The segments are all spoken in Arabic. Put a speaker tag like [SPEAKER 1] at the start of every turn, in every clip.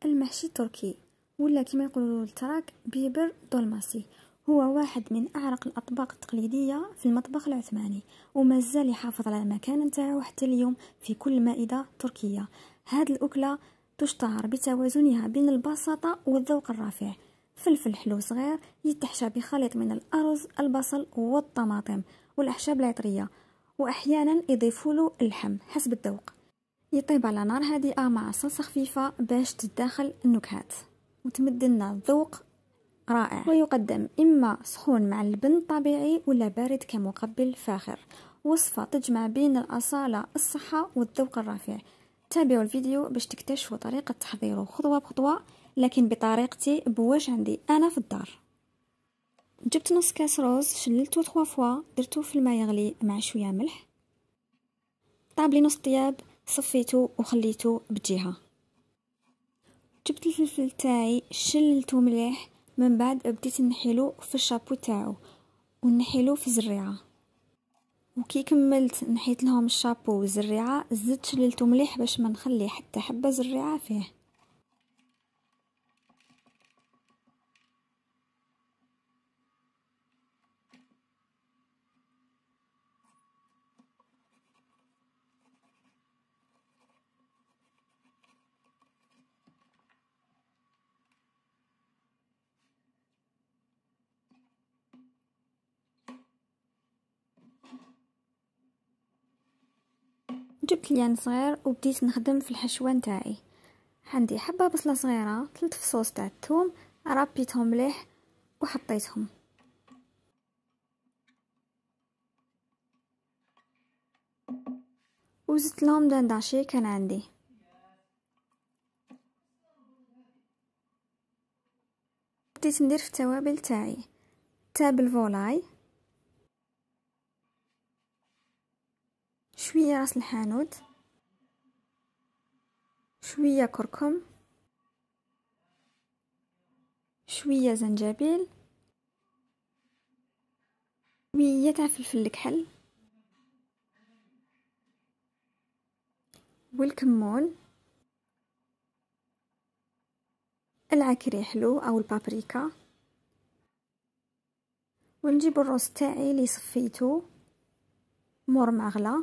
[SPEAKER 1] المحشي التركي ولا كما يقولوا التراك بيبر دولماسي هو واحد من اعرق الاطباق التقليديه في المطبخ العثماني، وما زال يحافظ على المكانه نتاعو حتى اليوم في كل مائده تركيه. هذه الاكله تشتهر بتوازنها بين البساطه والذوق الرفيع. فلفل حلو صغير يتحشى بخليط من الارز، البصل والطماطم والاعشاب العطريه، واحيانا يضيفوا له اللحم حسب الذوق. يطيب على نار هادئة مع صلصة خفيفة باش تتداخل النكهات وتمد لنا ذوق رائع. ويقدم إما سخون مع اللبن الطبيعي ولا بارد كمقبل فاخر. وصفة تجمع بين الأصالة، الصحة والذوق الرفيع. تابعوا الفيديو باش تكتشفوا طريقة تحضيره خطوة بخطوة، لكن بطريقتي بواش عندي أنا في الدار. جبت نص كاس روز، شللته 3 فوا، درته في الماء يغلي مع شوية ملح. طاب لي نص طياب، صفيته وخليته بجهه. جبت الفلفل تاعي شللته مليح، من بعد بديت نحيلو في الشابو تاعو ونحيلو في زريعه. وكي كملت نحيت لهم الشابو والزريعه، زدت شللته مليح باش ما نخلي حتى حبه زريعه فيه. جبت ليان صغير وبديت نخدم في الحشوه نتاعي. عندي حبه بصله صغيره، 3 فصوص تاع الثوم، ربيتهم مليح وحطيتهم. وزدت لهم دنداشي كان عندي. بديت ندير في التوابل تاعي تابل فولاي، شويه راس الحانوت، شويه كركم، شويه زنجبيل، شويه تاع فلفل الكحل والكمون، العكري حلو او البابريكا. ونجيب الروز تاعي اللي صفيته مور مغلى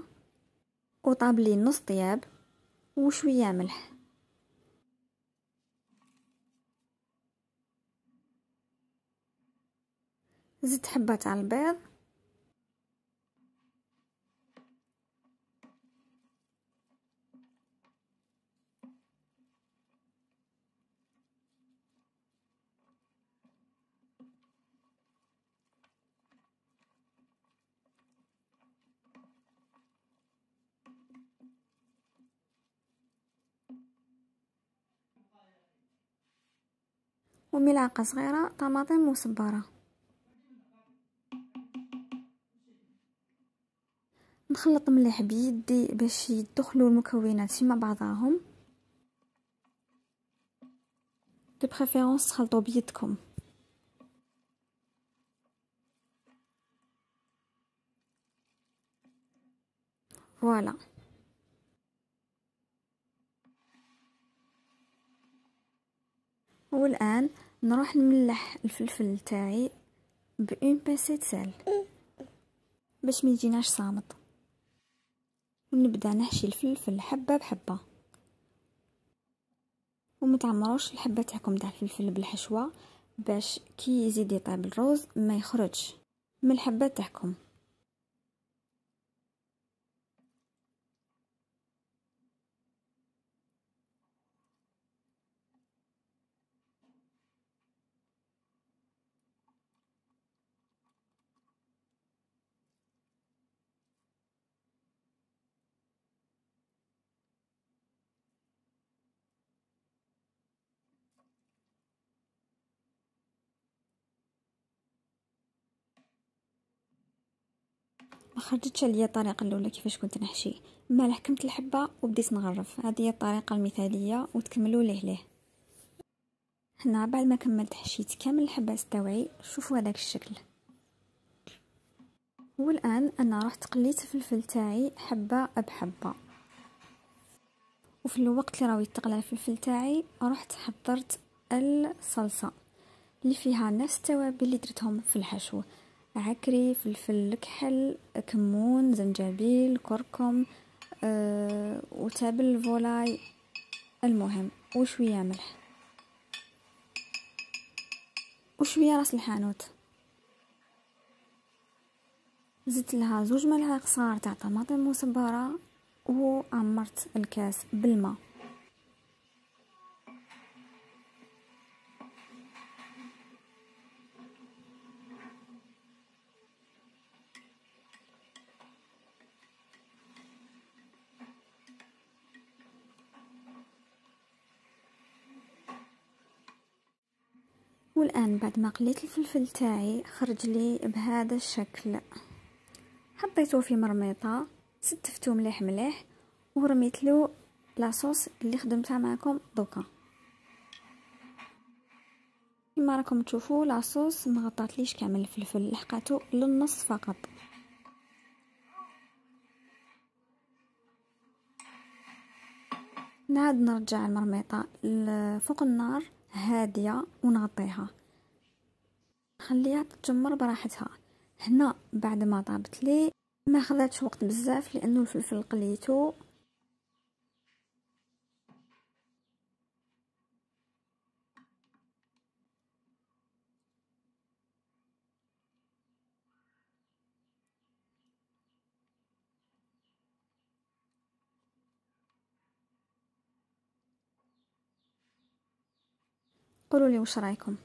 [SPEAKER 1] وطاب لي نص طياب وشويه ملح. زدت حبه تاع البيض، وملعقه صغيره طماطم وصباره. نخلط مليح بيدي باش يدخلوا المكونات فيما بعضهم. دو بريفيرونس تخلطوا بيدكم. فوالا. والان نروح نملح الفلفل تاعي بأون باسيت سال باش ما يجيناش صامت، ونبدا نحشي الفلفل حبه بحبه. وما تعمروش الحبه تاعكم تاع الفلفل بالحشوه باش كي يزيد يطيب الروز ما يخرجش من الحبه تاعكم. ما خرجتش عليا الطريقه الاولى كيفاش كنت نحشي، ما لحكمت الحبه وبديت نغرف. هذه هي الطريقه المثاليه وتكملوا ليه. هنا بعد ما كملت حشيت كامل الحبات تاوعي، شوفوا هذاك الشكل. والان انا رحت قليت الفلفل تاعي حبه بحبه، وفي الوقت اللي راهو يتقلى الفلفل تاعي رحت حضرت الصلصه اللي فيها نفس التوابل اللي درتهم في الحشو: عكري، فلفل الكحل، كمون، زنجبيل، كركم، وتابل الفولاي، المهم وشويه ملح وشويه راس الحانوت. زدت لها 2 ملعق صغار تاع طماطم مصبره وعمرت الكاس بالماء. والان بعد ما قليت الفلفل تاعي خرج لي بهذا الشكل. حطيته في مرميطه، ستفته مليح مليح ورميت له لاصوص اللي خدمتها معكم دوكا. كما راكم تشوفوا لاصوص ما غطاتليش كامل الفلفل، لحقاته للنص فقط. نعاد نرجع المرميطه فوق النار هاديه ونغطيها، خليها تتجمر براحتها. هنا بعد ما طابت لي ما خذاتش وقت بزاف لانه الفلفل قليته. قولوا لي واش رايكم؟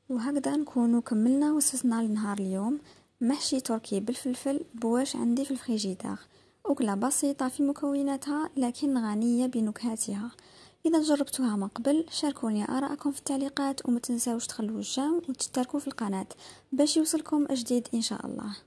[SPEAKER 1] وهكذا نكونوا كملنا وصفنا لنهار اليوم: محشي تركي بالفلفل بواش عندي في الفريجيدار. أكلة بسيطة في مكوناتها لكن غنية بنكهاتها. إذا جربتوها من قبل شاركوني آراءكم في التعليقات، وما تنساوش تخلوا الجيم وتشتركوا في القناة باش يوصلكم جديد إن شاء الله.